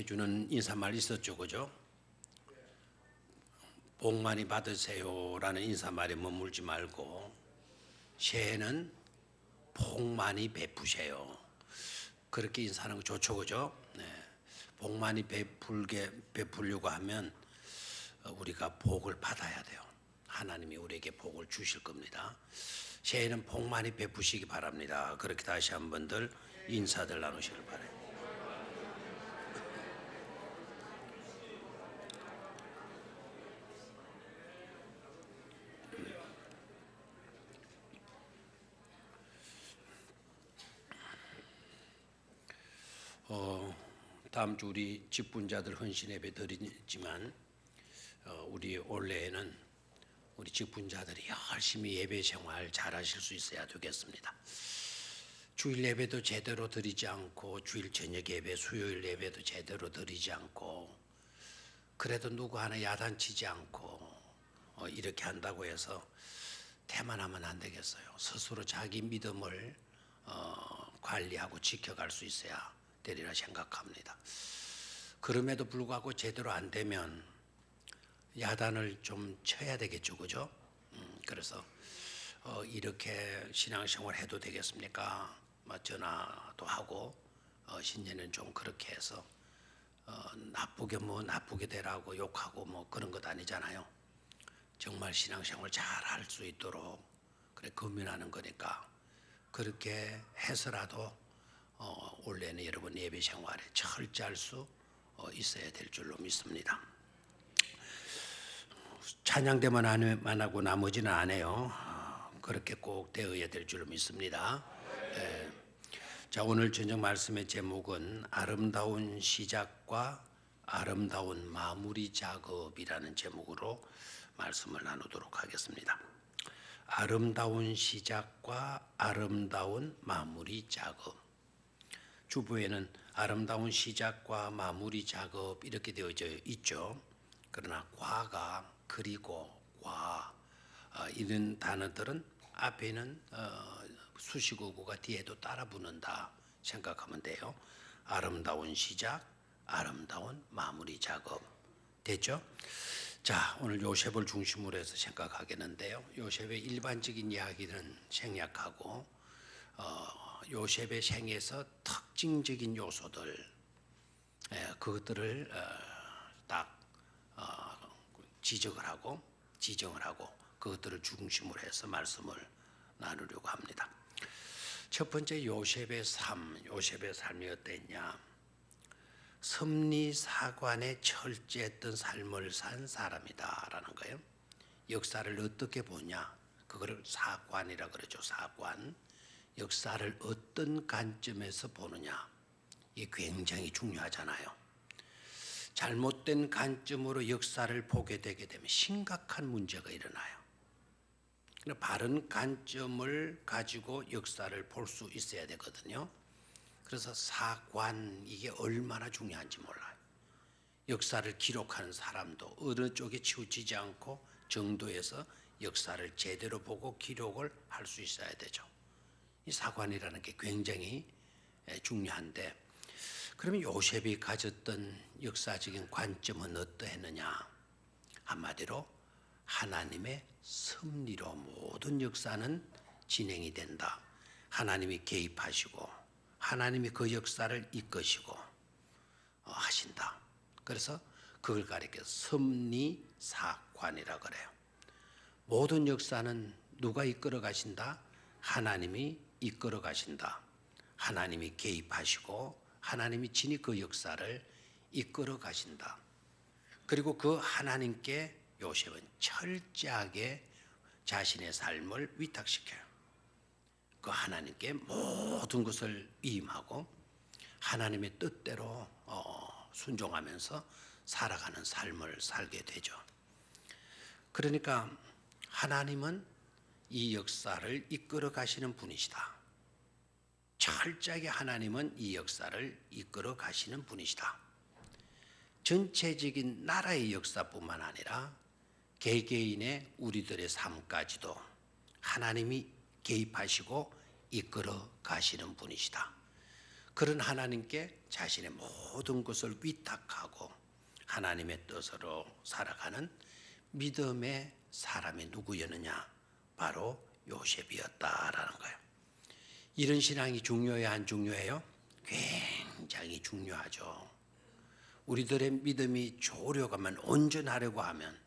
해주는 인사말 있었죠, 그죠? 복 많이 받으세요라는 인사말에 머물지 말고 새해는 복 많이 베푸세요. 그렇게 인사하는 거 좋죠, 그죠? 네. 복 많이 베풀려고 하면 우리가 복을 받아야 돼요. 하나님이 우리에게 복을 주실 겁니다. 새해는 복 많이 베푸시기 바랍니다. 그렇게 다시 한번들 인사들 나누시길 바랍니다. 다음 주 우리 직분자들 헌신 예배 드리지만 우리 올해에는 우리 직분자들이 열심히 예배 생활 잘하실 수 있어야 되겠습니다. 주일 예배도 제대로 드리지 않고 주일 저녁 예배, 수요일 예배도 제대로 드리지 않고 그래도 누구 하나 야단치지 않고 이렇게 한다고 해서 태만하면 안 되겠어요. 스스로 자기 믿음을 관리하고 지켜갈 수 있어야 되리라 생각합니다. 그럼에도 불구하고 제대로 안 되면 야단을 좀 쳐야 되겠죠, 그죠? 그래서 이렇게 신앙생활 해도 되겠습니까? 전화도 하고 신년은 좀 그렇게 해서 나쁘게 되라고 욕하고 뭐 그런 것 아니잖아요. 정말 신앙생활 잘 할 수 있도록 그래 고민하는 거니까 그렇게 해서라도 올해는 여러분 예배 생활에 철저할 수 있어야 될 줄로 믿습니다. 찬양대만 안 하고 나머지는 안 해요. 그렇게 꼭 되어야 될 줄로 믿습니다. 자, 오늘 저녁 말씀의 제목은 아름다운 시작과 아름다운 마무리 작업이라는 제목으로 말씀을 나누도록 하겠습니다. 아름다운 시작과 아름다운 마무리 작업. 주부에는 아름다운 시작과 마무리 작업 이렇게 되어져 있죠. 그러나 과가 그리고 과 이런 단어들은 앞에는 수식어구가 뒤에도 따라 붙는다 생각하면 돼요. 아름다운 시작, 아름다운 마무리 작업 됐죠? 자, 오늘 요셉을 중심으로 해서 생각하겠는데요. 요셉의 일반적인 이야기는 생략하고 요셉의 생에서 특징적인 요소들 그것들을 딱 지적을 하고 그것들을 중심으로 해서 말씀을 나누려고 합니다. 첫 번째 요셉의 삶이 어땠냐? 섭리사관에 철저했던 삶을 산 사람이다라는 거예요. 역사를 어떻게 보냐? 그거를 사관이라 그러죠. 사관. 역사를 어떤 관점에서 보느냐? 이게 굉장히 중요하잖아요. 잘못된 관점으로 역사를 보게 되게 되면 심각한 문제가 일어나요. 바른 관점을 가지고 역사를 볼 수 있어야 되거든요. 그래서 사관 이게 얼마나 중요한지 몰라요. 역사를 기록하는 사람도 어느 쪽에 치우치지 않고 정도에서 역사를 제대로 보고 기록을 할 수 있어야 되죠. 이 사관이라는 게 굉장히 중요한데 그러면 요셉이 가졌던 역사적인 관점은 어떠했느냐? 한마디로 하나님의 섭리로 모든 역사는 진행이 된다. 하나님이 개입하시고 하나님이 그 역사를 이끄시고 하신다. 그래서 그걸 가리켜 섭리사관이라고 그래요. 모든 역사는 누가 이끌어 가신다? 하나님이 이끌어 가신다. 하나님이 개입하시고 하나님이 친히 그 역사를 이끌어 가신다. 그리고 그 하나님께 요셉은 철저하게 자신의 삶을 위탁시켜요. 그 하나님께 모든 것을 위임하고 하나님의 뜻대로 순종하면서 살아가는 삶을 살게 되죠. 그러니까 하나님은 이 역사를 이끌어 가시는 분이시다. 철저하게 하나님은 이 역사를 이끌어 가시는 분이시다. 전체적인 나라의 역사뿐만 아니라 개개인의 우리들의 삶까지도 하나님이 개입하시고 이끌어 가시는 분이시다. 그런 하나님께 자신의 모든 것을 위탁하고 하나님의 뜻으로 살아가는 믿음의 사람이 누구였느냐? 바로 요셉이었다라는 거예요. 이런 신앙이 중요해요, 안 중요해요? 굉장히 중요하죠. 우리들의 믿음이 좋으려고 하면, 온전하려고 하면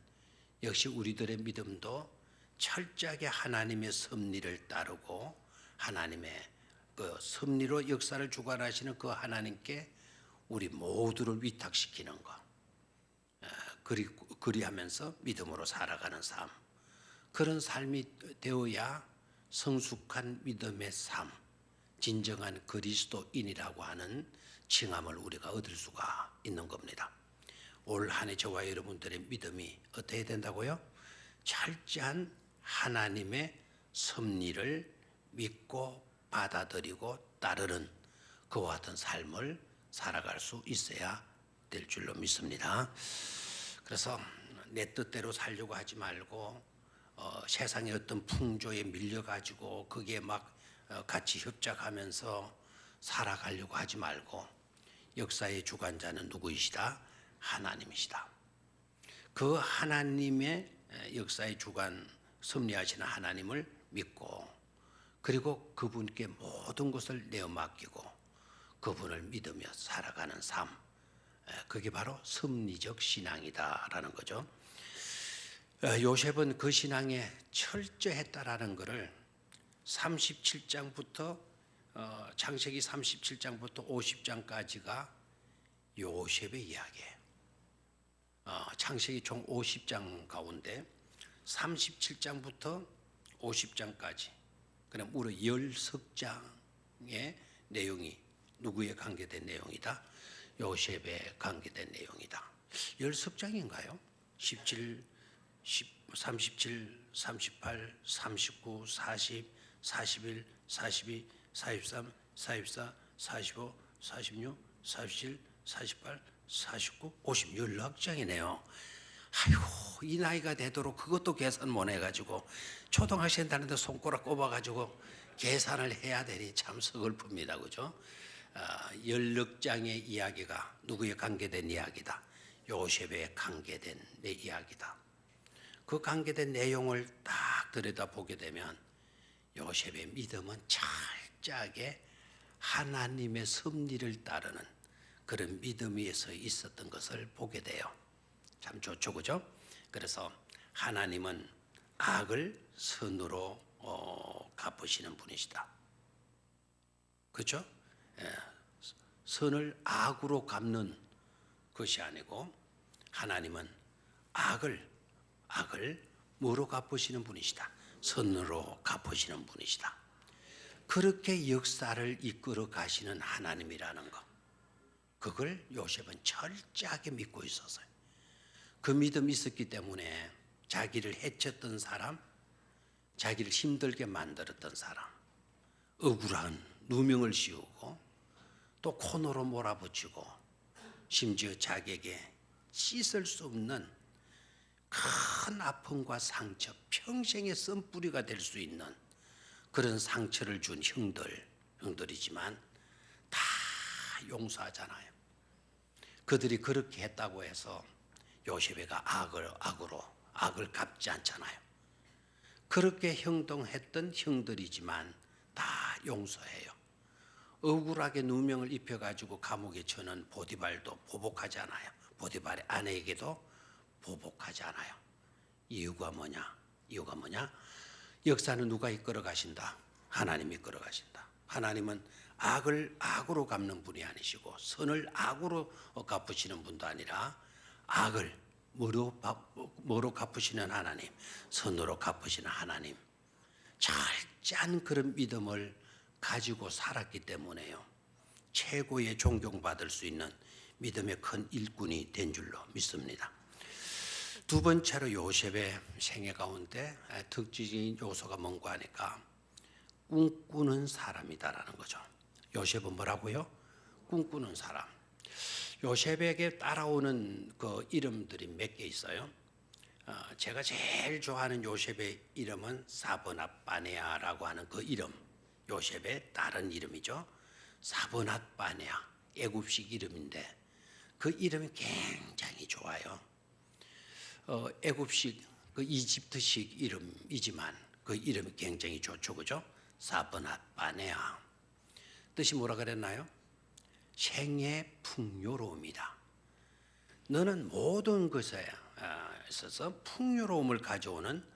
역시 우리들의 믿음도 철저하게 하나님의 섭리를 따르고 하나님의 그 섭리로 역사를 주관하시는 그 하나님께 우리 모두를 위탁시키는 것, 그리하면서 믿음으로 살아가는 삶, 그런 삶이 되어야 성숙한 믿음의 삶, 진정한 그리스도인이라고 하는 칭함을 우리가 얻을 수가 있는 겁니다. 올 한 해 저와 여러분들의 믿음이 어떻게 된다고요? 철저한 하나님의 섭리를 믿고 받아들이고 따르는 그와 같은 삶을 살아갈 수 있어야 될 줄로 믿습니다. 그래서 내 뜻대로 살려고 하지 말고 세상의 어떤 풍조에 밀려가지고 거기에 막 같이 협작하면서 살아가려고 하지 말고, 역사의 주관자는 누구이시다? 하나님이시다. 그 하나님의 역사의 주관, 섭리하시는 하나님을 믿고, 그리고 그분께 모든 것을 내어 맡기고 그분을 믿으며 살아가는 삶, 그게 바로 섭리적 신앙이다라는 거죠. 요셉은 그 신앙에 철저했다라는 것을 37장부터 창세기 37장부터 50장까지가 요셉의 이야기예요. 창세기 총 50장 가운데 37장부터 50장까지, 그럼 무려 10석장의 내용이 누구에 관계된 내용이다? 요셉에 관계된 내용이다. 10석장인가요? 17, 37, 38, 39, 40, 41, 42, 43, 44, 45, 46, 47, 48, 49, 50, 16장이네요. 아이고, 이 나이가 되도록 그것도 계산 못 해가지고 초등학생 다니는데 손가락 꼽아가지고 계산을 해야 되니 참 서글픕니다. 그죠? 16장의 이야기가 누구에 관계된 이야기다? 요셉에 관계된 내 이야기다. 그 관계된 내용을 딱 들여다보게 되면 요셉의 믿음은 철저하게 하나님의 섭리를 따르는 그런 믿음 위에서 있었던 것을 보게 돼요. 참 좋죠, 그죠? 그래서 하나님은 악을 선으로 갚으시는 분이시다. 그렇죠? 선을 악으로 갚는 것이 아니고 하나님은 악을 뭐로 갚으시는 분이시다? 선으로 갚으시는 분이시다. 그렇게 역사를 이끌어 가시는 하나님이라는 것, 그걸 요셉은 철저하게 믿고 있었어요. 그 믿음이 있었기 때문에 자기를 해쳤던 사람, 자기를 힘들게 만들었던 사람, 억울한 누명을 씌우고 또 코너로 몰아붙이고 심지어 자기에게 씻을 수 없는 큰 아픔과 상처, 평생의 쓴뿌리가 될 수 있는 그런 상처를 준 형들이지만 다 용서하잖아요. 그들이 그렇게 했다고 해서 요셉이가 악을 갚지 않잖아요. 그렇게 행동했던 형들이지만 다 용서해요. 억울하게 누명을 입혀가지고 감옥에 쳐는 보디발도 보복하지 않아요. 보디발의 아내에게도 보복하지 않아요. 이유가 뭐냐? 역사는 누가 이끌어 가신다? 하나님이 이끌어 가신다. 하나님은 악을 악으로 갚는 분이 아니시고 선을 악으로 갚으시는 분도 아니라 악을 뭐로 갚으시는 하나님, 선으로 갚으시는 하나님, 철저한 그런 믿음을 가지고 살았기 때문에요, 최고의 존경받을 수 있는 믿음의 큰 일꾼이 된 줄로 믿습니다. 두 번째로 요셉의 생애 가운데 특징적인 요소가 뭔가 하니까 꿈꾸는 사람이다라는 거죠. 요셉은 뭐라고요? 꿈꾸는 사람. 요셉에게 따라오는 그 이름들이 몇 개 있어요. 제가 제일 좋아하는 요셉의 이름은 사브낫 바네아라고 하는 그 이름, 요셉의 다른 이름이죠. 사브낫 바네아, 애굽식 이름인데 그 이름이 굉장히 좋아요. 애굽식 그 이집트식 이름이지만 그 이름이 굉장히 좋죠, 그죠? 사브낫 바네아. 뜻이 뭐라 그랬나요? 생의 풍요로움이다. 너는 모든 것에 있어서 풍요로움을 가져오는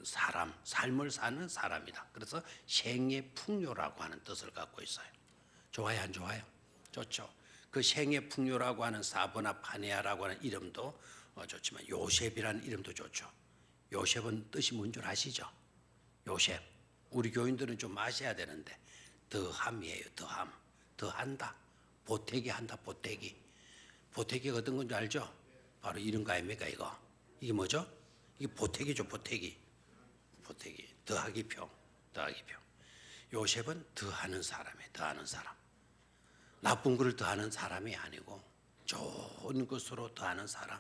사람, 삶을 사는 사람이다. 그래서 생의 풍요라고 하는 뜻을 갖고 있어요. 좋아요, 안 좋아요? 좋죠. 그 생의 풍요라고 하는 사브나 파네아라고 하는 이름도 좋지만 요셉이라는 이름도 좋죠. 요셉은 뜻이 뭔 줄 아시죠? 요셉. 우리 교인들은 좀 아셔야 되는데 더함이에요. 더함. 더한다. 보태기 한다. 보태기. 보태기가 어떤 건지 알죠? 바로 이런 거 아닙니까 이거? 이게 뭐죠? 이게 보태기죠. 보태기. 보태기. 더하기표. 더하기표. 요셉은 더하는 사람이에요. 더하는 사람. 나쁜 것을 더하는 사람이 아니고 좋은 것으로 더하는 사람.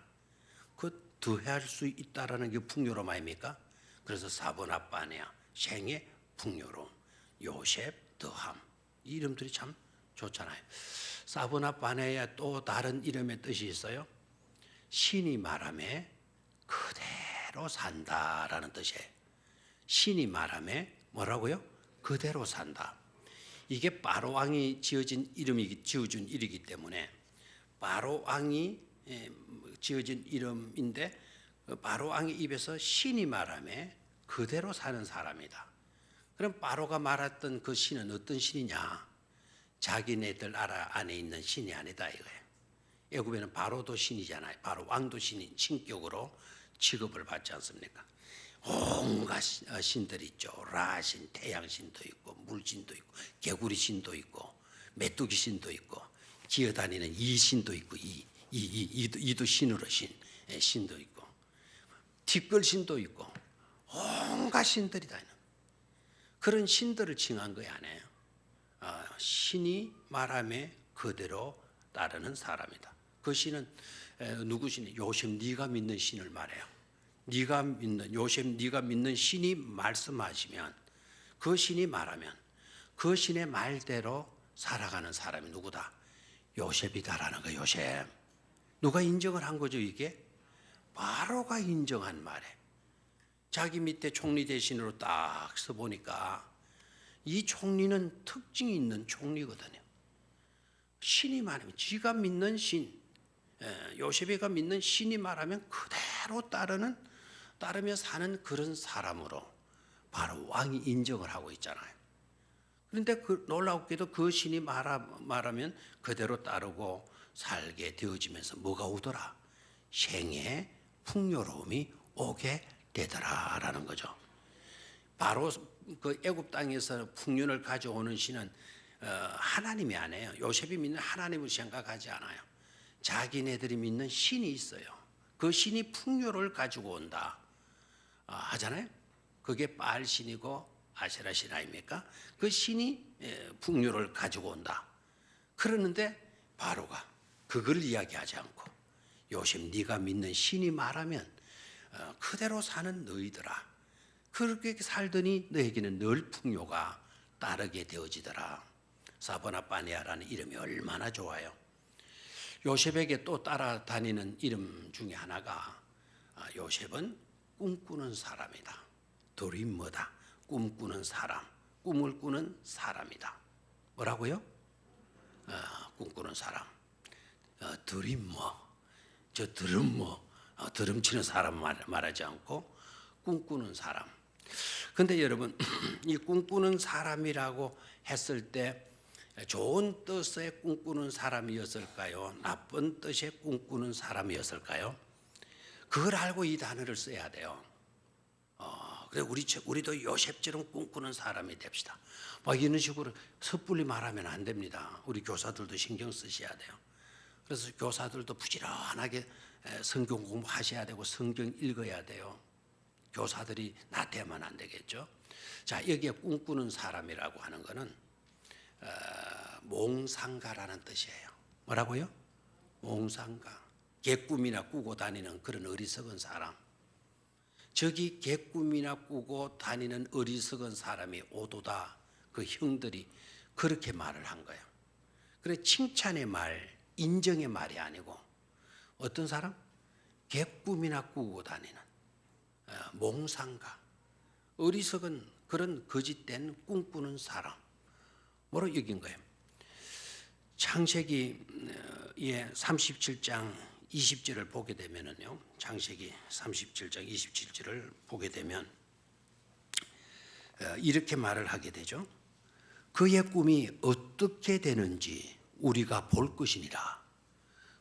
그 더할 수 있다라는 게 풍요로움 아닙니까? 그래서 사브나 바네아, 생의 풍요로움, 요셉, 더함. 이 이름들이 참 좋잖아요. 사브나 바네아에 또 다른 이름의 뜻이 있어요. 신이 말하매 그대로 산다라는 뜻이에요. 신이 말하매 뭐라고요? 그대로 산다. 이게 바로 왕이 지어준 일이기 때문에 바로 왕이 지어진 이름인데 바로 왕의 입에서 신이 말하매 그대로 사는 사람이다. 그럼 바로가 말했던 그 신은 어떤 신이냐? 자기네들 나라 안에 있는 신이 아니다 이거예요. 애굽에는 바로도 신이잖아요. 바로 왕도 신인 신격으로 취급을 받지 않습니까? 온갖 신들이 있죠. 라신, 태양신도 있고 물신도 있고 개구리 신도 있고 메뚜기 신도 있고 기어다니는 이신도 있고 이도 신으로 신도 있고 티끌신도 있고 온갖 신들이 다 있는 그런 신들을 칭한 거야 안 해요. 신이 말함에 그대로 따르는 사람이다. 그 신은 누구 신이? 요셉 네가 믿는 신을 말해요. 네가 믿는 요셉 네가 믿는 신이 말씀하시면 그 신이 말하면 그 신의 말대로 살아가는 사람이 누구다? 요셉이다라는 거예요. 요셉. 누가 인정을 한 거죠 이게? 바로가 인정한 말에 자기 밑에 총리 대신으로 딱 써보니까 이 총리는 특징이 있는 총리거든요. 신이 말하면 지가 믿는 신 요셉이가 믿는 신이 말하면 그대로 따르며 사는 그런 사람으로 바로 왕이 인정을 하고 있잖아요. 그런데 놀랍게도 그 신이 말하면 그대로 따르고 살게 되어지면서 뭐가 오더라? 생의 풍요로움이 오게 되더라라는 거죠. 바로 그 애굽 땅에서 풍년을 가져오는 신은 하나님이 아니에요. 요셉이 믿는 하나님을 생각하지 않아요. 자기네들이 믿는 신이 있어요. 그 신이 풍요를 가지고 온다 하잖아요. 그게 바알 신이고 아세라 신 아닙니까? 그 신이 풍요를 가지고 온다. 그러는데 바로가 그걸 이야기하지 않고 요셉 네가 믿는 신이 말하면 그대로 사는 너희들아. 그렇게 살더니 너에게는 늘 풍요가 따르게 되어지더라. 사브나 바네아라는 이름이 얼마나 좋아요. 요셉에게 또 따라다니는 이름 중에 하나가 요셉은 꿈꾸는 사람이다. 드림머다. 꿈꾸는 사람. 꿈을 꾸는 사람이다. 뭐라고요? 꿈꾸는 사람. 드림머. 저 드럼머. 드럼치는 사람 말하지 않고 꿈꾸는 사람. 근데 여러분 이 꿈꾸는 사람이라고 했을 때 좋은 뜻의 꿈꾸는 사람이었을까요? 나쁜 뜻의 꿈꾸는 사람이었을까요? 그걸 알고 이 단어를 써야 돼요. 그래 우리도 요셉처럼 꿈꾸는 사람이 됩시다. 막 이런 식으로 섣불리 말하면 안 됩니다. 우리 교사들도 신경 쓰셔야 돼요. 그래서 교사들도 부지런하게 성경 공부하셔야 되고 성경 읽어야 돼요. 교사들이 나태하면 안 되겠죠. 자, 여기에 꿈꾸는 사람이라고 하는 것은 몽상가라는 뜻이에요. 뭐라고요? 몽상가. 개꿈이나 꾸고 다니는 그런 어리석은 사람. 저기 개꿈이나 꾸고 다니는 어리석은 사람이 오도다. 그 형들이 그렇게 말을 한 거예요. 그래 칭찬의 말, 인정의 말이 아니고 어떤 사람? 개꿈이나 꾸고 다니는 몽상가, 어리석은 그런 거짓된 꿈꾸는 사람 뭐로 여긴 거예요. 창세기 37장 20절을 보게 되면은요. 창세기 37장 27절을 보게 되면 이렇게 말을 하게 되죠. 그의 꿈이 어떻게 되는지 우리가 볼 것이니라.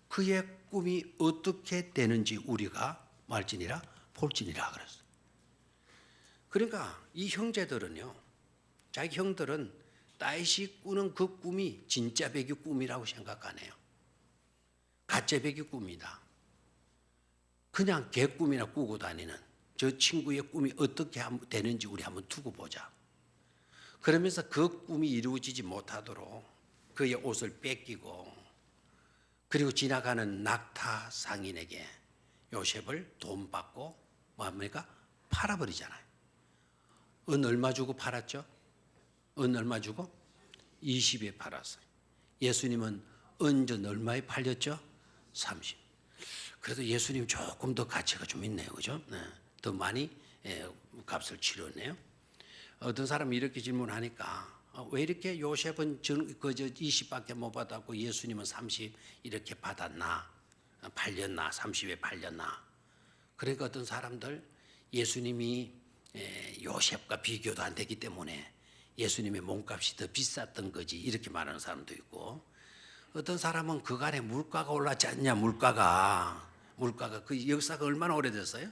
그의 꿈이 어떻게 되는지 우리가 말지니라 볼지니라 그랬어요. 그러니까 이 형제들은요. 자기 형들은 다윗이 꾸는 그 꿈이 진짜 백의 꿈이라고 생각 안 해요. 가짜 백의 꿈이다. 그냥 개꿈이나 꾸고 다니는 저 친구의 꿈이 어떻게 되는지 우리 한번 두고 보자. 그러면서 그 꿈이 이루어지지 못하도록 그의 옷을 뺏기고 그리고 지나가는 낙타 상인에게 요셉을 돈 받고 뭐합니까? 팔아버리잖아요. 은 얼마 주고 팔았죠? 은 얼마 주고? 20에 팔았어요. 예수님은 은전 얼마에 팔렸죠? 30. 그래도 예수님 조금 더 가치가 좀 있네요. 그죠? 네. 더 많이 값을 치렀네요. 어떤 사람이 이렇게 질문하니까 왜 이렇게 요셉은 그저 20밖에 못 받았고 예수님은 30 이렇게 받았나? 팔렸나? 30에 팔렸나? 그러니까 어떤 사람들 예수님이 요셉과 비교도 안 되기 때문에 예수님의 몸값이 더 비쌌던 거지 이렇게 말하는 사람도 있고 어떤 사람은 그간에 물가가 올랐지 않냐. 물가가 그 역사가 얼마나 오래됐어요?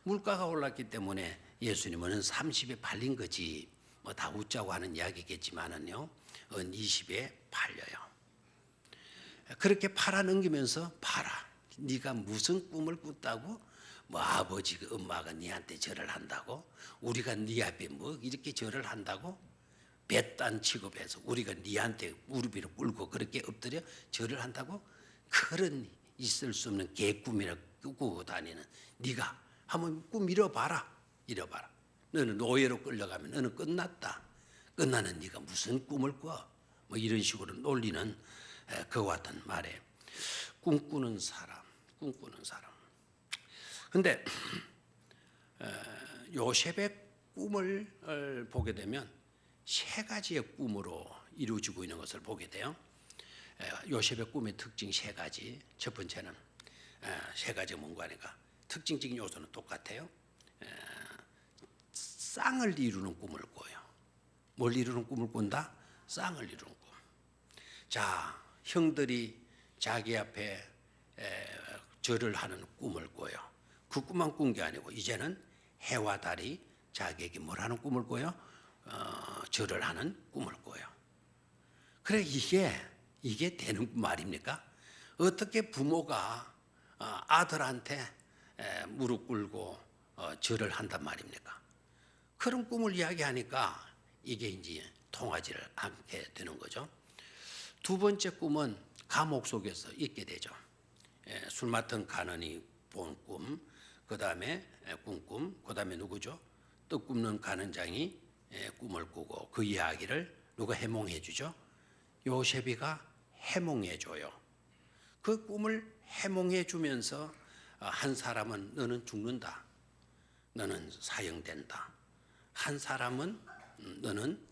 물가가 올랐기 때문에 예수님은 30에 팔린 거지 뭐 다 웃자고 하는 이야기겠지만은요 은 20에 팔려요. 그렇게 팔아 넘기면서 팔아 네가 무슨 꿈을 꿨다고 뭐 아버지가 엄마가 네한테 절을 한다고 우리가 네 앞에 뭐 이렇게 절을 한다고 배딴 취급해서 우리가 네한테 무릎 위로 꿇고 그렇게 엎드려 절을 한다고 그런 있을 수 없는 개꿈이라 꾸고 다니는 네가 한번 꿈 이뤄봐라. 너는 노예로 끌려가면 너는 끝났다. 끝나는 네가 무슨 꿈을 꿔? 뭐 이런 식으로 놀리는 그와 같은 말에 꿈꾸는 사람. 근데 요셉의 꿈을 보게 되면 세 가지의 꿈으로 이루어지고 있는 것을 보게 돼요. 요셉의 꿈의 특징 세 가지. 첫 번째는 세 가지가 뭔가 하니까 특징적인 요소는 똑같아요. 쌍을 이루는 꿈을 꿔요. 뭘 이루는 꿈을 꾼다? 쌍을 이루는 꿈. 자, 형들이 자기 앞에 절을 하는 꿈을 꿔요. 그 꿈만 꾼 게 아니고 이제는 해와 달이 자기에게 뭘 하는 꿈을 꿔요? 절을 하는 꿈을 꿔요. 그래 이게 되는 말입니까? 어떻게 부모가 아들한테 무릎 꿇고 절을 한단 말입니까? 그런 꿈을 이야기하니까 이게 이제 통하지를 않게 되는 거죠. 두 번째 꿈은 감옥 속에서 있게 되죠. 술 맡은 간원이 본 꿈, 그 다음에 꾼 꿈, 그 다음에 누구죠? 떡 굽는 간원장이 꿈을 꾸고 그 이야기를 누가 해몽해 주죠? 요셉이가 해몽해 줘요. 그 꿈을 해몽해 주면서 한 사람은 너는 죽는다. 너는 사형된다. 한 사람은 너는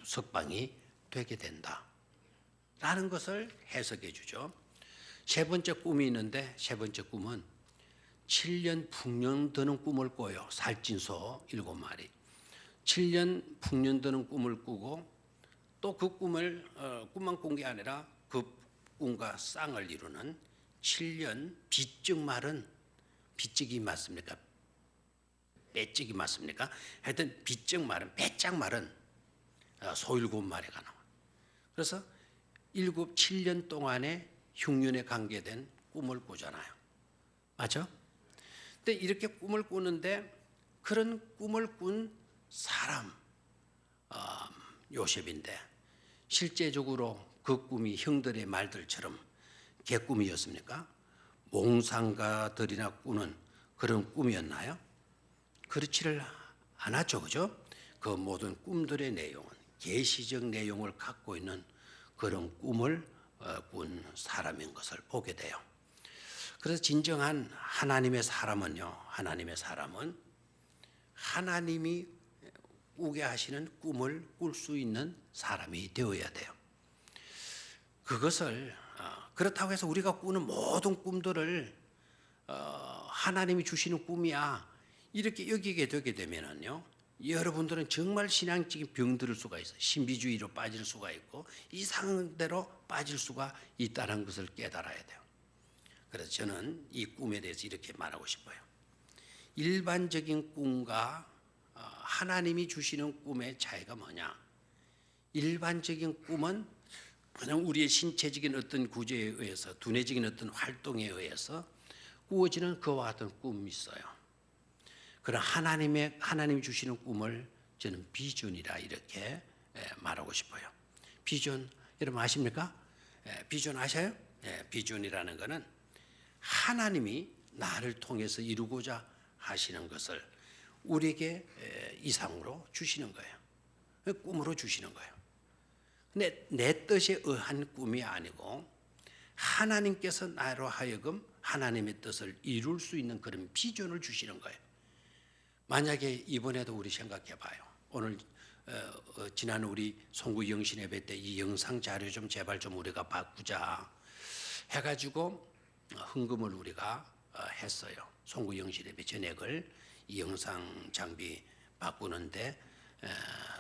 석방이 되게 된다. 라는 것을 해석해 주죠. 세 번째 꿈이 있는데 세 번째 꿈은 7년 풍년 드는 꿈을 꿔요. 살찐 소 7마리. 7년 풍년 드는 꿈을 꾸고 또 그 꿈을 꿈만 꾼 게 아니라 그 꿈과 쌍을 이루는 7년 비쩍 마른 비쩍이 맞습니까? 빼쩍이 맞습니까? 하여튼 비쩍 마른 빼짝 마른 소 7마리가 나와. 그래서 7년 동안의 흉년에 관계된 꿈을 꾸잖아요. 맞죠? 근데 이렇게 꿈을 꾸는데 그런 꿈을 꾼 사람 요셉인데 실제적으로 그 꿈이 형들의 말들처럼 개꿈이었습니까? 몽상가들이나 꾸는 그런 꿈이었나요? 그렇지를 않았죠. 그죠? 그 모든 꿈들의 내용은 계시적 내용을 갖고 있는 그런 꿈을 꾼 사람인 것을 보게 돼요. 그래서 진정한 하나님의 사람은요, 하나님의 사람은 하나님이 꾸게 하시는 꿈을 꿀 수 있는 사람이 되어야 돼요. 그것을 그렇다고 해서 우리가 꾸는 모든 꿈들을 하나님이 주시는 꿈이야 이렇게 여기게 되게 되면은요, 여러분들은 정말 신앙적인 병들을 수가 있어요. 신비주의로 빠질 수가 있고 이상한 대로 빠질 수가 있다는 것을 깨달아야 돼요. 그래서 저는 이 꿈에 대해서 이렇게 말하고 싶어요. 일반적인 꿈과 하나님이 주시는 꿈의 차이가 뭐냐? 일반적인 꿈은 그냥 우리의 신체적인 어떤 구조에 의해서, 두뇌적인 어떤 활동에 의해서 꾸어지는 그와 같은 꿈이 있어요. 그러나 하나님이 주시는 꿈을 저는 비전이라 이렇게 말하고 싶어요. 비전 여러분 아십니까? 비전 아셔요? 비전이라는 것은 하나님이 나를 통해서 이루고자 하시는 것을 우리에게 이상으로 주시는 거예요. 꿈으로 주시는 거예요. 근데 내 뜻에 의한 꿈이 아니고 하나님께서 나로 하여금 하나님의 뜻을 이룰 수 있는 그런 비전을 주시는 거예요. 만약에 이번에도 우리 생각해 봐요. 오늘 지난 우리 송구 영신 예배 때 이 영상 자료 좀 제발 좀 우리가 바꾸자 해가지고 헌금을 우리가 했어요. 송구 영신 예배 전액을 이 영상 장비 바꾸는데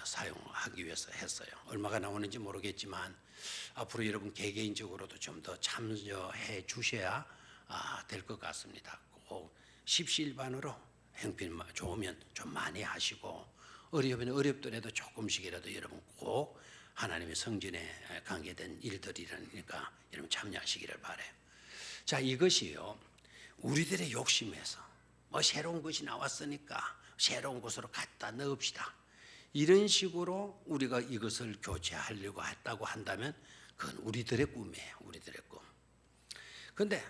사용하기 위해서 했어요. 얼마가 나오는지 모르겠지만 앞으로 여러분 개개인적으로도 좀 더 참여해 주셔야 될 것 같습니다. 꼭 십시일반으로 형편 좋으면 좀 많이 하시고 어려우면 어렵더라도 조금씩이라도 여러분 꼭 하나님의 성전에 관계된 일들이라니까 여러분 참여하시기를 바라요. 자, 이것이요, 우리들의 욕심에서 뭐 새로운 것이 나왔으니까 새로운 곳으로 갖다 넣읍시다 이런 식으로 우리가 이것을 교체하려고 했다고 한다면 그건 우리들의 꿈이에요. 우리들의 꿈. 그런데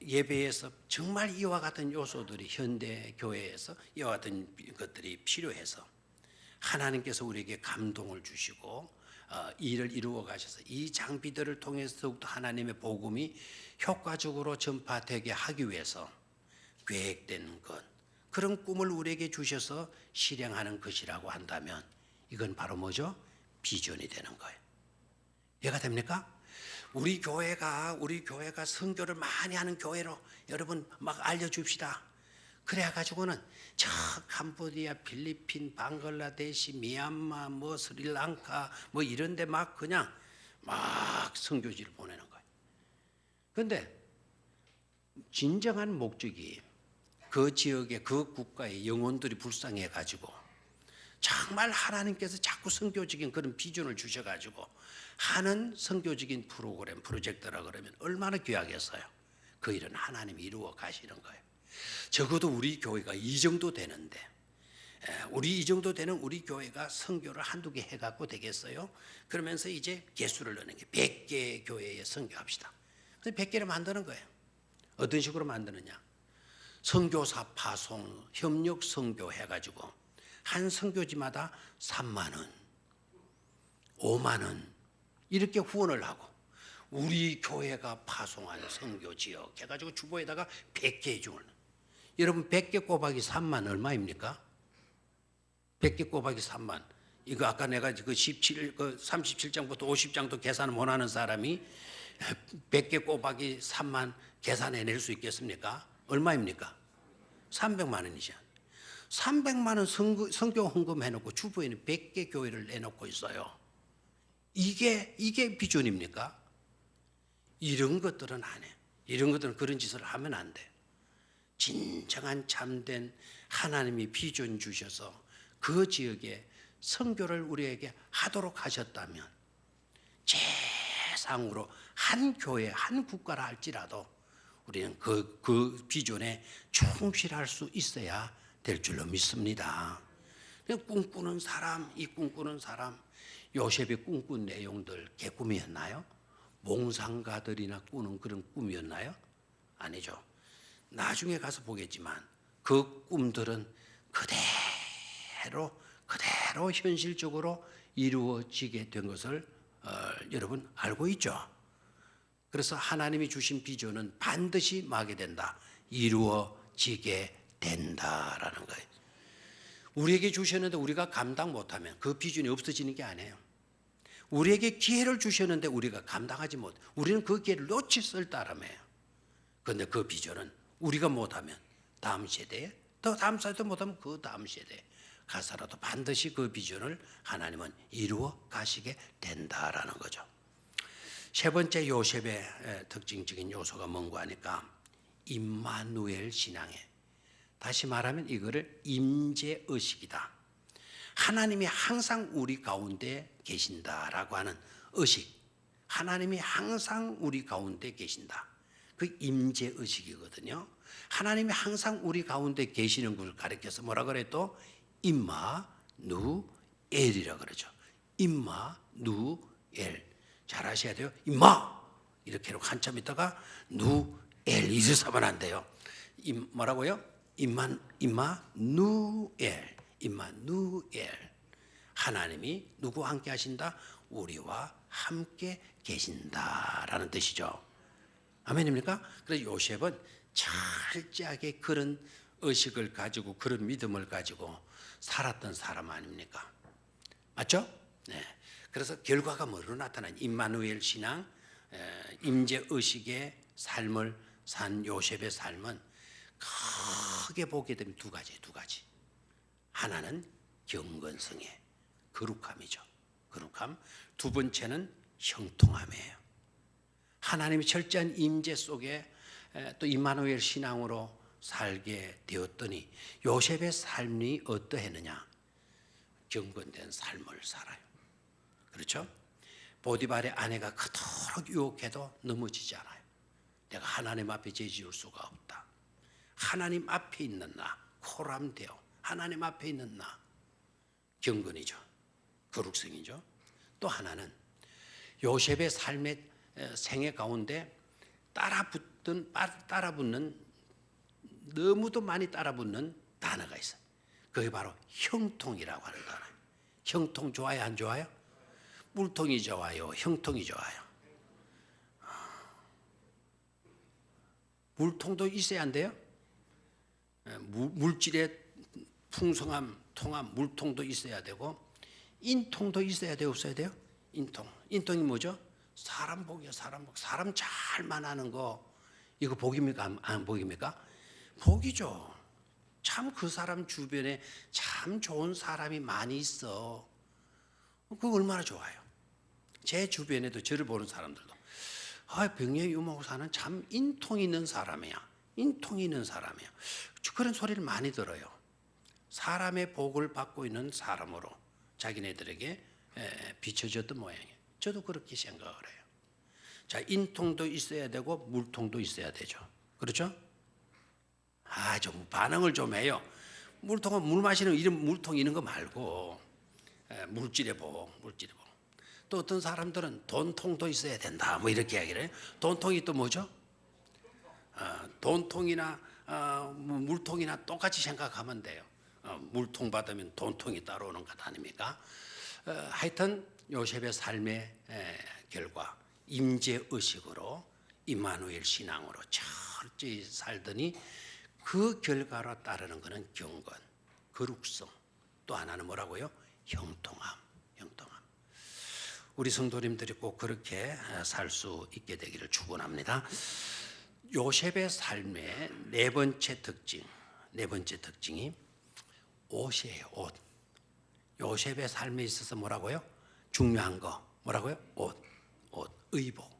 예배에서 정말 이와 같은 요소들이 현대 교회에서 이와 같은 것들이 필요해서 하나님께서 우리에게 감동을 주시고 일을 이루어 가셔서 이 장비들을 통해서 더욱더 하나님의 복음이 효과적으로 전파되게 하기 위해서 계획된 것, 그런 꿈을 우리에게 주셔서 실행하는 것이라고 한다면 이건 바로 뭐죠? 비전이 되는 거예요. 이해가 됩니까? 우리 교회가 선교를 많이 하는 교회로 여러분 막 알려줍시다. 그래가지고는 저 캄보디아, 필리핀, 방글라데시, 미얀마, 뭐 스리랑카 뭐 이런데 막 그냥 막 선교지를 보내는 거예요. 그런데 진정한 목적이 그 지역의 그 국가의 영혼들이 불쌍해가지고 정말 하나님께서 자꾸 선교적인 그런 비전을 주셔가지고 하는 선교적인 프로젝트라 그러면 얼마나 귀하겠어요. 그 일은 하나님이 이루어 가시는 거예요. 적어도 우리 교회가 이 정도 되는데 이 정도 되는 우리 교회가 선교를 한두 개 해갖고 되겠어요? 그러면서 이제 개수를 넣는 게 100개 교회에 선교합시다. 그래서 100개를 만드는 거예요. 어떤 식으로 만드느냐? 선교사 파송, 협력 선교 해가지고 한 선교지마다 3만 원, 5만 원 이렇게 후원을 하고 우리 교회가 파송한 선교 지역 해가지고 주보에다가 100개 중을 여러분 100개 곱하기 3만 얼마입니까? 100개 곱하기 3만 이거 아까 내가 그 37장부터 50장도 계산을 못하는 사람이 100개 곱하기 3만 계산해낼 수 있겠습니까? 얼마입니까? 300만 원이죠. 300만 원 선교 헌금 해놓고 주부에는 100개 교회를 내놓고 있어요. 이게 비전입니까? 이런 것들은 안 해. 이런 것들은 그런 짓을 하면 안 돼. 진정한 참된 하나님이 비전 주셔서 그 지역에 선교를 우리에게 하도록 하셨다면 최상으로 한 교회, 한 국가라 할지라도 우리는 그 비전에 충실할 수 있어야 될 줄로 믿습니다. 꿈꾸는 사람, 이 꿈꾸는 사람, 요셉이 꿈꾼 내용들 개꿈이었나요? 몽상가들이나 꾸는 그런 꿈이었나요? 아니죠. 나중에 가서 보겠지만 그 꿈들은 그대로 현실적으로 이루어지게 된 것을 여러분 알고 있죠. 그래서 하나님이 주신 비전은 반드시 뭐하게 된다? 이루어지게 된다라는 거예요. 우리에게 주셨는데 우리가 감당 못하면 그 비전이 없어지는 게 아니에요. 우리에게 기회를 주셨는데 우리가 감당하지 못, 우리는 그 기회를 놓쳤을 따름이에요. 그런데 그 비전은 우리가 못하면 다음 세대에, 또 다음 세대도 못하면 그 다음 세대에 가서라도 반드시 그 비전을 하나님은 이루어 가시게 된다라는 거죠. 세 번째 요셉의 특징적인 요소가 뭔가 하니까 임마누엘 신앙에, 다시 말하면 이거를 임재의식이다. 하나님이 항상 우리 가운데 계신다라고 하는 의식, 하나님이 항상 우리 가운데 계신다. 그 임재의식이거든요. 하나님이 항상 우리 가운데 계시는 걸 가리켜서 뭐라 그래? 또 임마누엘이라 그러죠. 임마누엘. 잘 하셔야 돼요. 임마 이렇게 한참 있다가 누엘 이래서 하면 안 돼요. 뭐라고요? 임마누엘. 하나님이 누구와 함께 하신다? 우리와 함께 계신다라는 뜻이죠. 아멘입니까? 그래서 요셉은 철저하게 그런 의식을 가지고 그런 믿음을 가지고 살았던 사람 아닙니까? 맞죠? 네. 그래서 결과가 뭐로 나타나냐? 임마누엘 신앙, 임재의식의 삶을 산 요셉의 삶은 크게 보게 되면 두 가지. 하나는 경건성의 거룩함이죠. 거룩함. 두 번째는 형통함이에요. 하나님의 철저한 임재 속에 또 임마누엘 신앙으로 살게 되었더니 요셉의 삶이 어떠했느냐? 경건된 삶을 살아요. 그렇죠? 보디발의 아내가 그토록 유혹해도 넘어지지 않아요. 내가 하나님 앞에 죄지을 수가 없다. 하나님 앞에 있는 나, 코람되어 하나님 앞에 있는 나, 경건이죠. 거룩성이죠. 또 하나는 요셉의 삶의 생애 가운데 따라붙는 너무도 많이 따라붙는 단어가 있어요. 그게 바로 형통이라고 하는 단어예요. 형통 좋아요, 안 좋아요? 물통이 좋아요, 형통이 좋아요? 물통도 있어야 안 돼요? 물질의 풍성함, 통함, 물통도 있어야 되고 인통도 있어야 돼요, 없어야 돼요? 인통이 뭐죠? 사람 복이요, 사람 복. 사람 잘 만나는 거 이거 복입니까? 안 복입니까? 복이죠. 참 그 사람 주변에 참 좋은 사람이 많이 있어. 그거 얼마나 좋아요. 제 주변에도 저를 보는 사람들도 병의 유목사는 참 인통이 있는 사람이야. 인통이 있는 사람이야. 그런 소리를 많이 들어요. 사람의 복을 받고 있는 사람으로 자기네들에게 비춰졌던 모양이에요. 저도 그렇게 생각을 해요. 자, 인통도 있어야 되고 물통도 있어야 되죠. 그렇죠? 좀 반응을 좀 해요. 물통은 물 마시는 이런 물통 이런 거 말고 물질의 복. 또 어떤 사람들은 돈통도 있어야 된다. 뭐 이렇게 이야기를 해요. 돈통이 또 뭐죠? 돈통이나 물통이나 똑같이 생각하면 돼요. 물통 받으면 돈통이 따라오는 것 아닙니까? 하여튼 요셉의 삶의 결과 임재의식으로 임마누엘 신앙으로 철저히 살더니 그 결과로 따르는 것은 경건, 거룩성, 또 하나는 뭐라고요? 형통함. 우리 성도님들이 꼭 그렇게 살 수 있게 되기를 축원합니다. 요셉의 삶의 네 번째 특징이 옷이에요. 옷. 요셉의 삶에 있어서 뭐라고요? 중요한 거 뭐라고요? 옷, 의복.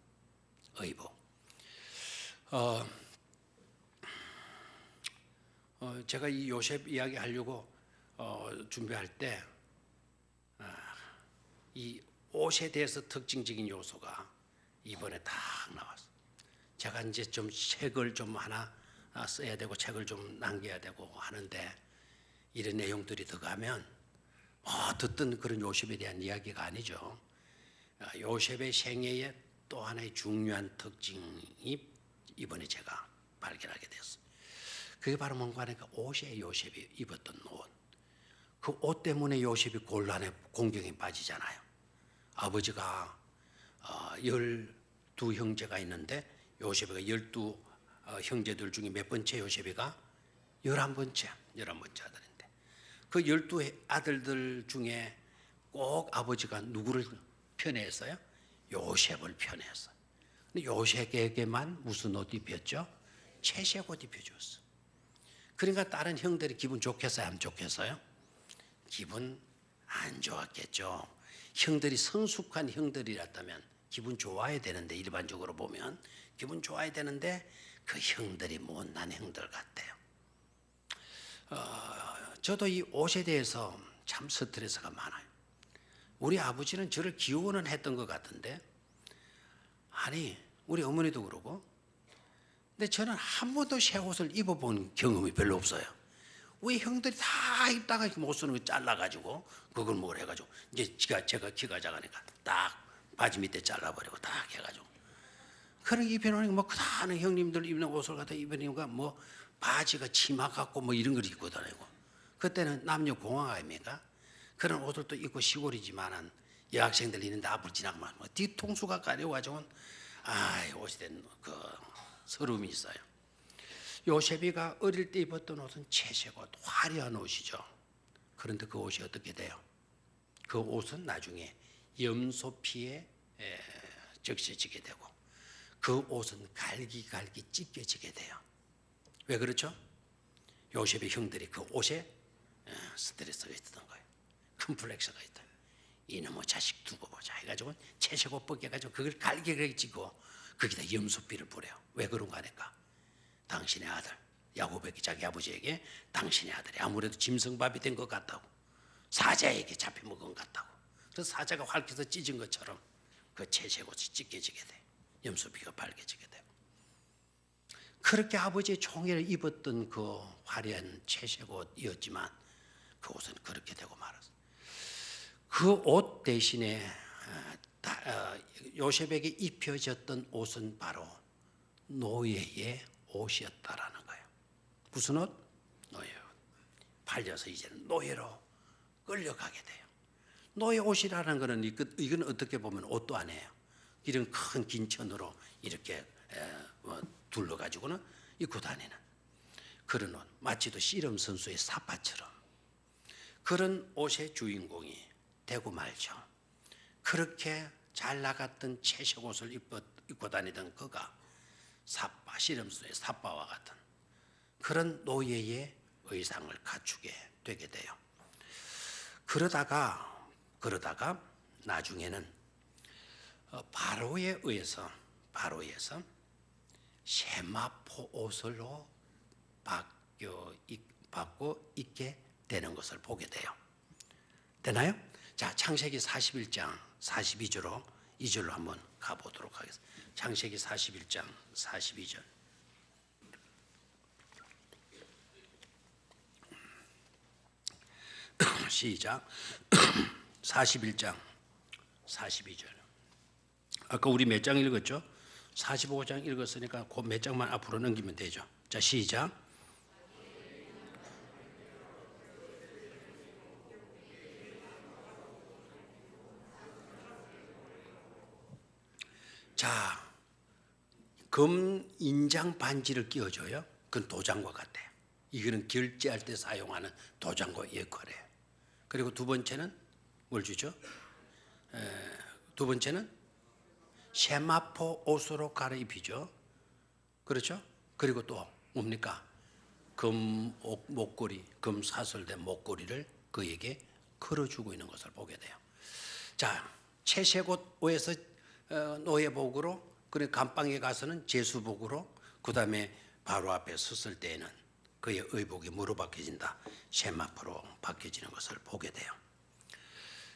제가 이 요셉 이야기 하려고 준비할 때 이 옷에 대해서 특징적인 요소가 이번에 딱 나왔어요. 제가 이제 좀 책을 좀 하나 써야 되고 책을 좀 남겨야 되고 하는데 이런 내용들이 들어가면 듣던 그런 요셉에 대한 이야기가 아니죠. 요셉의 생애의 또 하나의 중요한 특징이 이번에 제가 발견하게 됐어요. 그게 바로 뭔가 하니까 옷에 요셉이 입었던 옷. 그 옷 때문에 요셉이 곤란해 공경에 빠지잖아요. 아버지가 12 두 형제가 있는데 요셉이가 12 형제들 중에 몇 번째 요셉이가 11번째 아들인데 그 12 아들들 중에 꼭 아버지가 누구를 편애했어요? 요셉을 편애했어요. 근데 요셉에게만 무슨 옷 입혔죠? 채색 옷 입혀줬어. 그러니까 다른 형들이 기분 좋겠어요? 안 좋겠어요? 기분 안 좋았겠죠. 형들이 성숙한 형들이었다면 기분 좋아야 되는데, 일반적으로 보면 기분 좋아야 되는데 그 형들이 못난 형들 같아요. 저도 이 옷에 대해서 참 스트레스가 많아요. 우리 아버지는 저를 기원은 했던 것 같은데, 아니 우리 어머니도 그러고, 근데 저는 한 번도 새 옷을 입어본 경험이 별로 없어요. 왜 형들이 다 입다가 못 쓰는 거 잘라가지고 그걸 뭘 해가지고 이제 제가 키가 작으니까 딱 바지 밑에 잘라버리고 딱 해가지고 그런 입혀놓으니까 뭐 그다는 형님들 입는 옷을 갖다 입으니까 뭐 바지가 치마 같고 뭐 이런 걸 입고 다니고, 그때는 남녀 공학 아닙니까? 그런 옷을 또 입고 시골이지만은 여학생들 있는데 앞을 지나가면 뭐 뒤통수가 가려가지고는 옷이 된 그 서름이 있어요. 요셉이가 어릴 때 입었던 옷은 채색 옷, 화려한 옷이죠. 그런데 그 옷이 어떻게 돼요? 그 옷은 나중에 염소피에 적셔지게 되고 그 옷은 갈기갈기 찢겨지게 돼요. 왜 그렇죠? 요셉의 형들이 그 옷에 스트레스가 있었던 거예요. 컴플렉스가 있다. 이놈의 자식 두고 보자 해가지고 채색 옷 벗겨가지고 그걸 갈기갈기 찢고 거기다 염소피를 뿌려요. 왜 그런가 하니까 당신의 아들 야곱에게, 자기 아버지에게 당신의 아들이 아무래도 짐승밥이 된 것 같다고, 사자에게 잡혀먹은 것 같다고, 그래서 사자가 활켜서 찢은 것처럼 그 채색 옷이 찢겨지게 돼, 염소피가 밝혀지게 되고, 그렇게 아버지의 총애를 입었던 그 화려한 채색 옷이었지만 그 옷은 그렇게 되고 말았어요. 그 옷 대신에 요셉에게 입혀졌던 옷은 바로 노예의 옷이었다라는 거예요. 무슨 옷? 노예 옷. 팔려서 이제는 노예로 끌려가게 돼요. 노예 옷이라는 거는 이건 어떻게 보면 옷도 아니에요. 이런 큰 긴 천으로 이렇게 둘러가지고는 입고 다니는 그런 옷, 마치도 씨름 선수의 사파처럼 그런 옷의 주인공이 되고 말죠. 그렇게 잘 나갔던 채색 옷을 입고 다니던 그가 사파, 씨름선수의 사파와 같은 그런 노예의 의상을 갖추게 되게 돼요. 그러다가 나중에는 바로에 의해서 세마포 옷으로 바꿔 입게 되는 것을 보게 돼요. 되나요? 자, 창세기 41장 42절로 2절로 한번 가보도록 하겠습니다. 창세기 41장 42절. 시작. 41장 42절. 아까 우리 몇 장 읽었죠? 45장 읽었으니까 그 몇 장만 앞으로 넘기면 되죠. 자, 시작. 자, 금 인장 반지를 끼워줘요. 그건 도장과 같아요. 이거는 결제할 때 사용하는 도장과 역할이에요. 그리고 두 번째는 뭘 주죠? 두 번째는 세마포 옷으로 갈아입히죠. 그렇죠? 그리고 또 뭡니까? 금 목걸이, 금 사슬된 목걸이를 그에게 걸어주고 있는 것을 보게 돼요. 자, 채색 옷에서 노예복으로, 그리고 감방에 가서는 제수복으로, 그 다음에 바로 앞에 섰을 때에는 그의 의복이 무로 바뀌어진다, 세마포로 바뀌어지는 것을 보게 돼요.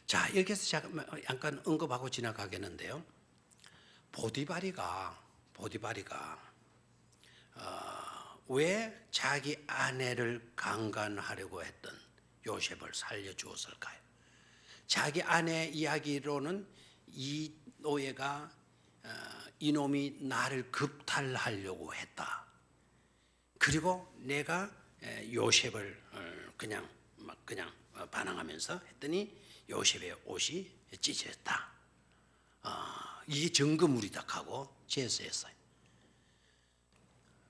자, 이렇게 해서 잠깐 언급하고 지나가겠는데요. 보디바리가 왜 자기 아내를 강간하려고 했던 요셉을 살려주었을까요? 자기 아내 이야기로는 이 노예가 이놈이 나를 급탈하려고 했다. 그리고 내가 요셉을 그냥 반항하면서 했더니 요셉의 옷이 찢어졌다. 이게 증거물이다 하고 제스했어요.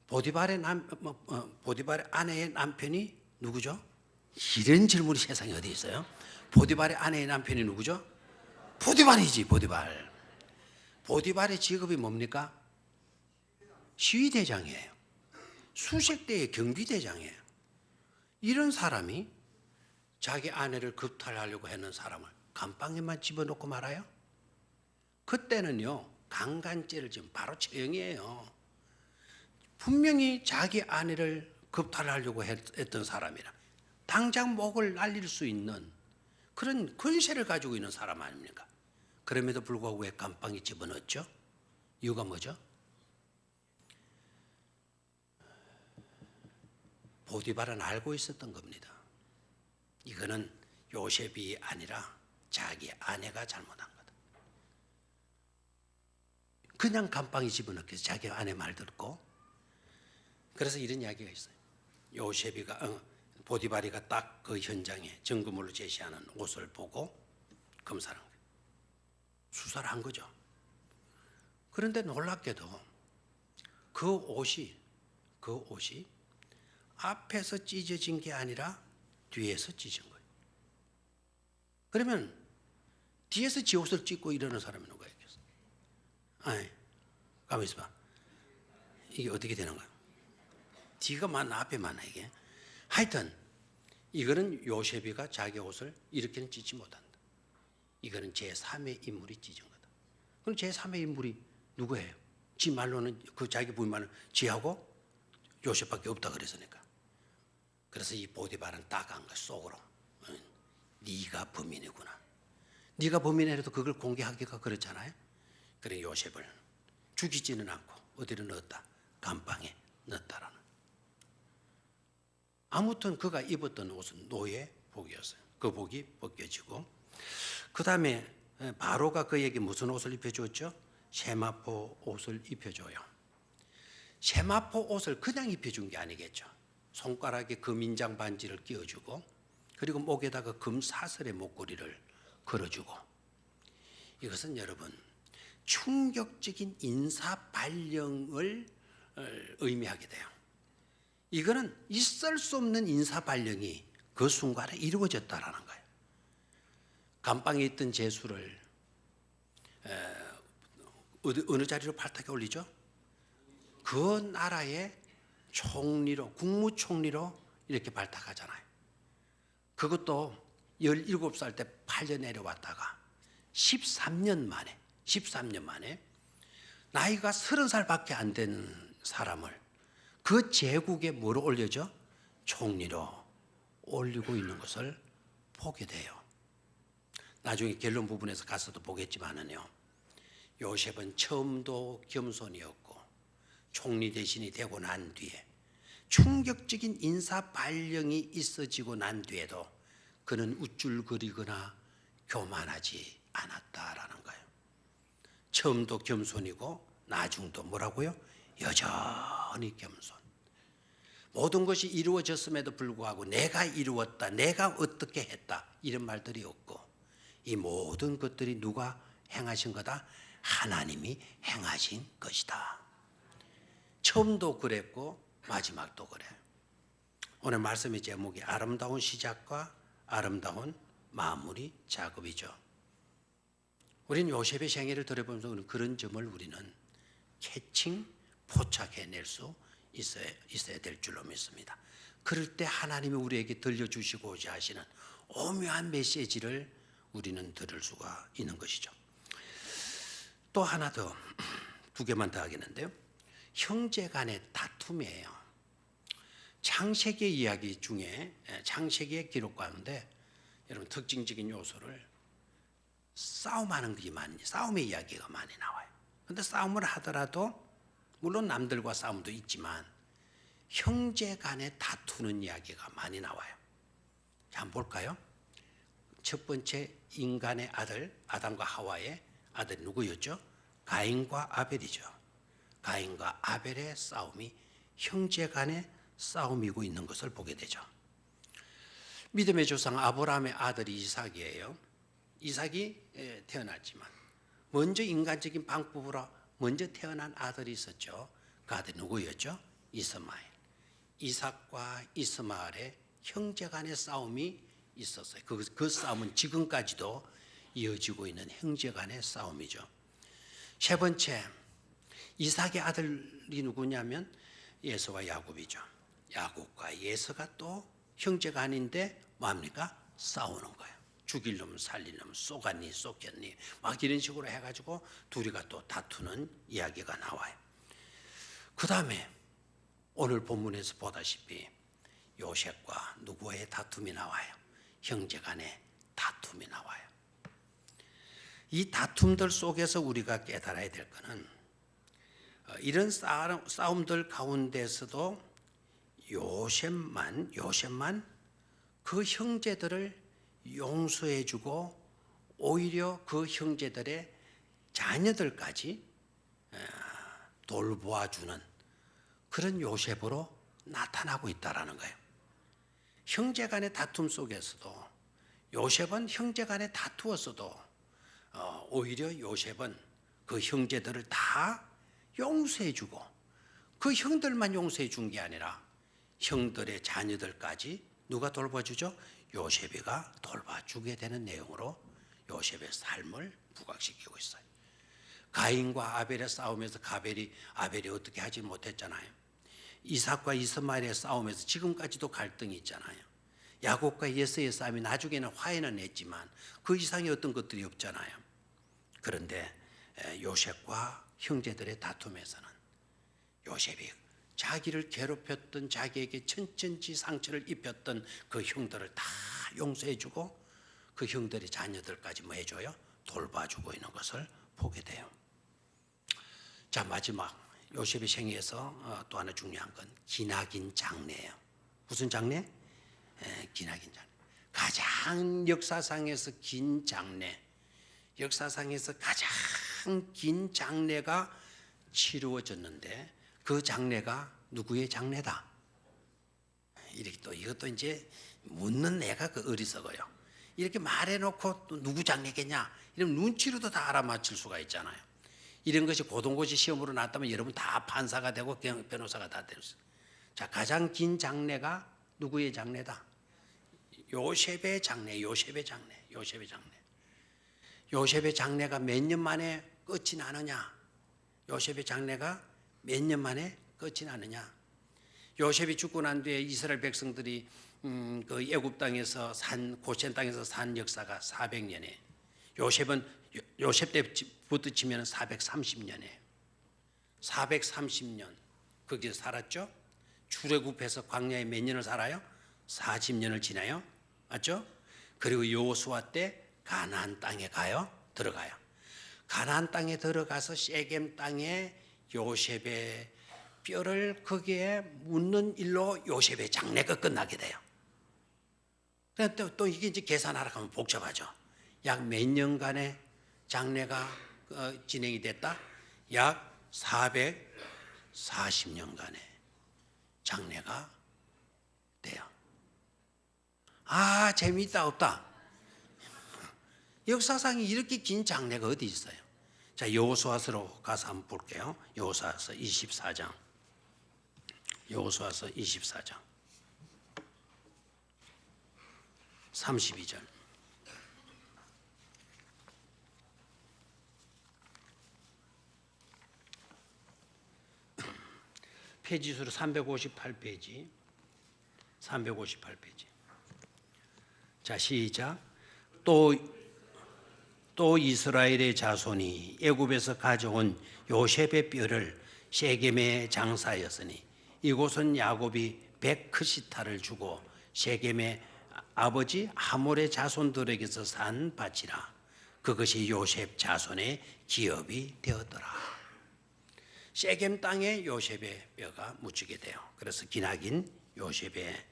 보디발의 아내의 남편이 누구죠? 이런 질문이 세상에 어디 있어요? 보디발의 아내의 남편이 누구죠? 보디발이지, 보디발. 보디발의 직업이 뭡니까? 시위대장이에요. 수색대의 경비대장이에요. 이런 사람이 자기 아내를 급탈하려고 하는 사람을 감방에만 집어넣고 말아요? 그때는요, 강간죄를 지금 바로 처형이에요. 분명히 자기 아내를 급탈하려고 했던 사람이라 당장 목을 날릴 수 있는 그런 권세를 가지고 있는 사람 아닙니까? 그럼에도 불구하고 왜 감방에 집어넣었죠? 이유가 뭐죠? 보디발은 알고 있었던 겁니다. 이거는 요셉이 아니라 자기 아내가 잘못한 거다. 그냥 감방에 집어넣기 위해서 자기 아내 말 듣고. 그래서 이런 이야기가 있어요. 요셉이가 보디발이가 딱 그 현장에 증거물로 제시하는 옷을 보고 검사를 한 거예요. 수사를 한 거죠. 그런데 놀랍게도 그 옷이 앞에서 찢어진 게 아니라 뒤에서 찢은 거예요. 그러면 뒤에서 지 옷을 찢고 이러는 사람이 누가 있겠어? 아니, 가만히 있어봐. 이게 어떻게 되는 거야? 뒤가 많나 앞에 많나 이게? 하여튼 이거는 요셉이가 자기 옷을 이렇게는 찢지 못한다. 이거는 제3의 인물이 찢은 거다. 그럼 제3의 인물이 누구예요? 지 말로는 그 자기 부인 말은 지하고 요셉밖에 없다 그랬으니까. 그래서 이 보디발은 딱 한 거 속으로. 네가 범인이구나. 네가 범인이라도 그걸 공개하기가 그렇잖아요. 그래 요셉을 죽이지는 않고 어디로 넣었다? 감방에 넣었다라는. 아무튼 그가 입었던 옷은 노예 복이었어요. 그 복이 벗겨지고 그 다음에 바로가 그에게 무슨 옷을 입혀줬죠? 세마포 옷을 입혀줘요. 세마포 옷을 그냥 입혀준 게 아니겠죠. 손가락에 금인장 반지를 끼워주고 그리고 목에다가 금사슬의 목걸이를 걸어주고. 이것은 여러분 충격적인 인사 발령을 의미하게 돼요. 이거는 있을 수 없는 인사 발령이 그 순간에 이루어졌다라는 거예요. 감방에 있던 제수를 어느 자리로 발탁해 올리죠? 그 나라의 총리로, 국무총리로 이렇게 발탁하잖아요. 그것도 17살 때 팔려 내려왔다가 13년 만에 나이가 30살밖에 안 된 사람을 그 제국에 뭐로 올려져? 총리로 올리고 있는 것을 보게 돼요. 나중에 결론 부분에서 가서도 보겠지만은요, 요셉은 처음도 겸손이었고 총리 대신이 되고 난 뒤에 충격적인 인사 발령이 있어지고 난 뒤에도 그는 우쭐거리거나 교만하지 않았다라는 거예요. 처음도 겸손이고 나중도 뭐라고요? 여전히 겸손. 모든 것이 이루어졌음에도 불구하고 내가 이루었다, 내가 어떻게 했다 이런 말들이 없고 이 모든 것들이 누가 행하신 거다? 하나님이 행하신 것이다. 처음도 그랬고 마지막도 그래. 오늘 말씀의 제목이 아름다운 시작과 아름다운 마무리 작업이죠. 우리는 요셉의 생애를 들어보면서 그런 점을 우리는 캐칭, 포착해낼 수 있어야 될 줄로 믿습니다. 그럴 때 하나님이 우리에게 들려주시고자 하시는 오묘한 메시지를 우리는 들을 수가 있는 것이죠. 또 하나 더, 두 개만 더 하겠는데요. 형제 간의 다툼이에요. 창세기 이야기 중에, 창세기의 기록 가운데 여러분 특징적인 요소를 싸움의 이야기가 많이 나와요. 그런데 싸움을 하더라도 물론 남들과 싸움도 있지만 형제 간에 다투는 이야기가 많이 나와요. 자, 한번 볼까요? 첫 번째 인간의 아들 아담과 하와의 아들이 누구였죠? 가인과 아벨이죠. 가인과 아벨의 싸움이 형제 간의 싸움이고 있는 것을 보게 되죠. 믿음의 조상 아브라함의 아들이 이삭이에요. 이삭이 태어났지만 먼저 인간적인 방법으로 먼저 태어난 아들이 있었죠. 그 아들이 누구였죠? 이스마엘. 이삭과 이스마엘의 형제간의 싸움이 있었어요. 그 싸움은 지금까지도 이어지고 있는 형제간의 싸움이죠. 세 번째, 이삭의 아들이 누구냐면 예서와 야곱이죠. 야곱과 예서가 또 형제간인데 뭡니까? 싸우는 거예요. 죽일 놈 살릴 놈 쏘갔니 쏘겠니 막 이런 식으로 해가지고 둘이가 또 다투는 이야기가 나와요. 그 다음에 오늘 본문에서 보다시피 요셉과 누구의 다툼이 나와요? 형제간의 다툼이 나와요. 이 다툼들 속에서 우리가 깨달아야 될 것은 이런 싸움들 가운데서도 요셉만 그 형제들을 용서해주고 오히려 그 형제들의 자녀들까지 돌보아주는 그런 요셉으로 나타나고 있다라는 거예요. 형제간의 다툼 속에서도 요셉은 형제간에 다투었어도 오히려 요셉은 그 형제들을 다 용서해주고 그 형들만 용서해준 게 아니라 형들의 자녀들까지 누가 돌봐주죠? 요셉이가 돌봐주게 되는 내용으로 요셉의 삶을 부각시키고 있어요. 가인과 아벨의 싸움에서 아벨이 어떻게 하지 못했잖아요. 이삭과 이스마엘의 싸움에서 지금까지도 갈등이 있잖아요. 야곱과 예서의 싸움이 나중에는 화해는 했지만 그 이상의 어떤 것들이 없잖아요. 그런데 요셉과 형제들의 다툼에서는 요셉이 자기를 괴롭혔던 자기에게 천천지 상처를 입혔던 그 형들을 다 용서해주고 그 형들의 자녀들까지 뭐 해줘요? 돌봐주고 있는 것을 보게 돼요. 자, 마지막 요셉의 생애에서 또 하나 중요한 건 기나긴 장례예요. 무슨 장례? 기나긴 장례. 가장 역사상에서 긴 장례, 역사상에서 가장 긴 장례가 치루어졌는데 그 장례가 누구의 장례다? 이렇게 또 이것도 이제 묻는 내가 그 어리석어요. 이렇게 말해놓고 또 누구 장례겠냐? 이러면 눈치로도 다 알아맞힐 수가 있잖아요. 이런 것이 고등고시 시험으로 나왔다면 여러분 다 판사가 되고 변호사가 다 될 수 있어요. 자, 가장 긴 장례가 누구의 장례다? 요셉의 장례, 요셉의 장례, 요셉의 장례. 요셉의 장례가 몇 년 만에 끝이 나느냐? 요셉의 장례가 몇 년 만에 끝이 나느냐? 요셉이 죽고 난 뒤에 이스라엘 백성들이 그 애굽 땅에서 고센 땅에서 산 역사가 400년에 요셉 때부터 치면 430년에 430년 거기서 살았죠. 출애굽해서 광야에 몇 년을 살아요? 40년을 지나요. 맞죠? 그리고 여호수아 때 가나안 땅에 들어가요. 가나안 땅에 들어가서 세겜 땅에 요셉의 뼈를 거기에 묻는 일로 요셉의 장례가 끝나게 돼요. 또 이게 이제 계산하라 하면 복잡하죠. 약 몇 년간의 장례가 진행이 됐다? 약 440년간의 장례가 돼요. 아, 재미있다 없다? 역사상에 이렇게 긴 장례가 어디 있어요? 자, 여호수아서로 가서 한번 볼게요. 여호수아서 24장. 여호수아서 24장 32절. 페이지수로 358페이지. 358페이지. 자, 시작. 또 이스라엘의 자손이 애굽에서 가져온 요셉의 뼈를 세겜에 장사하였으니 이곳은 야곱이 베크시타를 주고 세겜의 아버지 하몰의 자손들에게서 산 밭이라. 그것이 요셉 자손의 기업이 되었더라. 세겜 땅에 요셉의 뼈가 묻히게 돼요. 그래서 기나긴 요셉의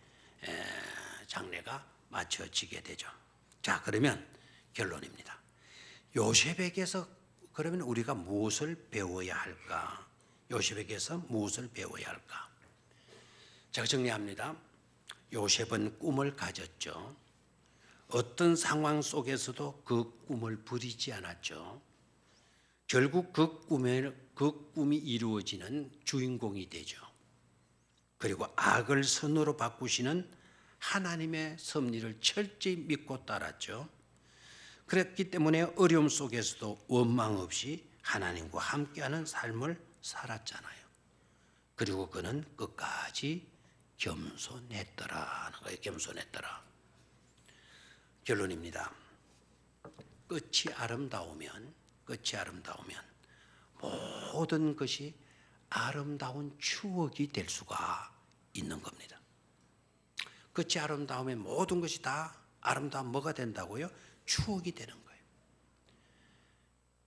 장례가 마쳐지게 되죠. 자, 그러면 결론입니다. 요셉에게서 그러면 우리가 무엇을 배워야 할까? 요셉에게서 무엇을 배워야 할까? 제가 정리합니다. 요셉은 꿈을 가졌죠. 어떤 상황 속에서도 그 꿈을 버리지 않았죠. 결국 그 그 꿈이 이루어지는 주인공이 되죠. 그리고 악을 선으로 바꾸시는 하나님의 섭리를 철저히 믿고 따랐죠. 그랬기 때문에 어려움 속에서도 원망 없이 하나님과 함께하는 삶을 살았잖아요. 그리고 그는 끝까지 겸손했더라는 거예요. 겸손했더라. 결론입니다. 끝이 아름다우면 모든 것이 아름다운 추억이 될 수가 있는 겁니다. 끝이 아름다우면 모든 것이 다 아름다운 뭐가 된다고요? 추억이 되는 거예요.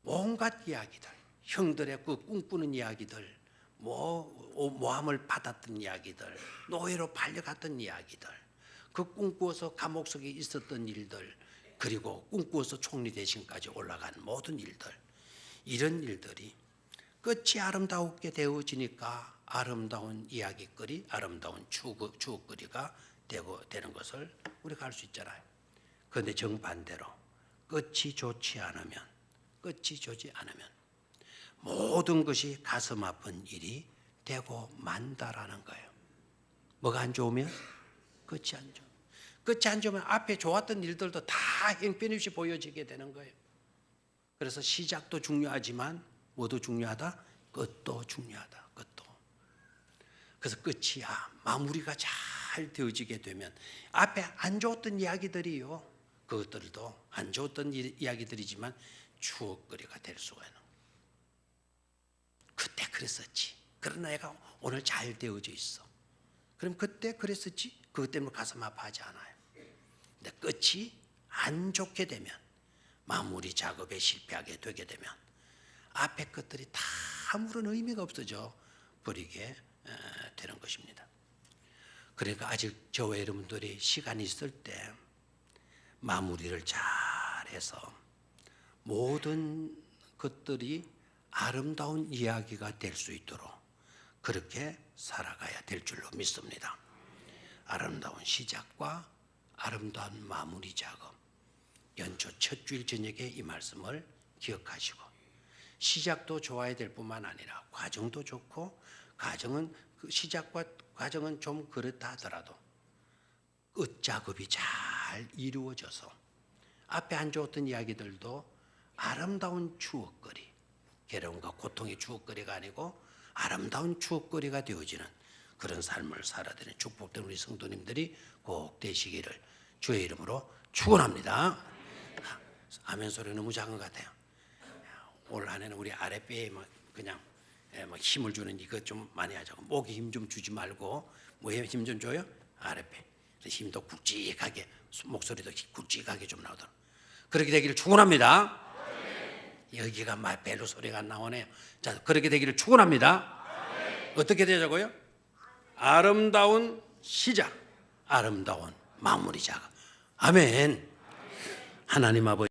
온갖 이야기들, 형들의 그 꿈꾸는 이야기들, 모함을 받았던 이야기들, 노예로 팔려갔던 이야기들, 그 꿈꾸어서 감옥 속에 있었던 일들, 그리고 꿈꾸어서 총리 대신까지 올라간 모든 일들, 이런 일들이 끝이 아름답게 되어지니까 아름다운 이야기거리, 아름다운 추억거리가 되는 것을 우리가 알 수 있잖아요. 그런데 정반대로 끝이 좋지 않으면 모든 것이 가슴 아픈 일이 되고 만다라는 거예요. 뭐가 안 좋으면? 끝이 안 좋으면. 끝이 안 좋으면 앞에 좋았던 일들도 다 형편없이 보여지게 되는 거예요. 그래서 시작도 중요하지만 뭐도 중요하다? 끝도 중요하다. 끝도. 그래서 끝이 마무리가 잘 되어지게 되면 앞에 안 좋았던 이야기들이요. 그것들도 안 좋았던 이야기들이지만 추억거리가 될 수가 있는. 그때 그랬었지. 그러나 내가 오늘 잘 되어져 있어. 그럼 그때 그랬었지. 그것 때문에 가슴 아파하지 않아요. 근데 끝이 안 좋게 되면, 마무리 작업에 실패하게 되게 되면 앞에 것들이 다 아무런 의미가 없어져 버리게 되는 것입니다. 그러니까 아직 저와 여러분들이 시간이 있을 때 마무리를 잘해서 모든 것들이 아름다운 이야기가 될 수 있도록 그렇게 살아가야 될 줄로 믿습니다. 아름다운 시작과 아름다운 마무리 작업. 연초 첫 주일 저녁에 이 말씀을 기억하시고, 시작도 좋아야 될 뿐만 아니라 과정도 좋고, 과정은 그 시작과 과정은 좀 그렇다 하더라도 끝 작업이 잘 이루어져서 앞에 안 좋았던 이야기들도 아름다운 추억거리, 괴로움과 고통의 추억거리가 아니고 아름다운 추억거리가 되어지는 그런 삶을 살아야 되는 축복된 우리 성도님들이 꼭 되시기를 주의 이름으로 축원합니다. 아멘 소리 너무 작은 것 같아요. 올 한 해는 우리 아랫배에 그냥 힘을 주는 이거 좀 많이 하자고. 목에 힘 좀 주지 말고 뭐에 힘 좀 줘요? 아랫배. 힘도 굵직하게, 목소리도 굵직하게 좀 나오도록 그렇게 되기를 축원합니다. 여기가 벨로 소리가 안 나오네요. 자, 그렇게 되기를 축원합니다. 어떻게 되자고요? 아름다운 시작, 아름다운 마무리 작업. 아멘. 하나님 아버지.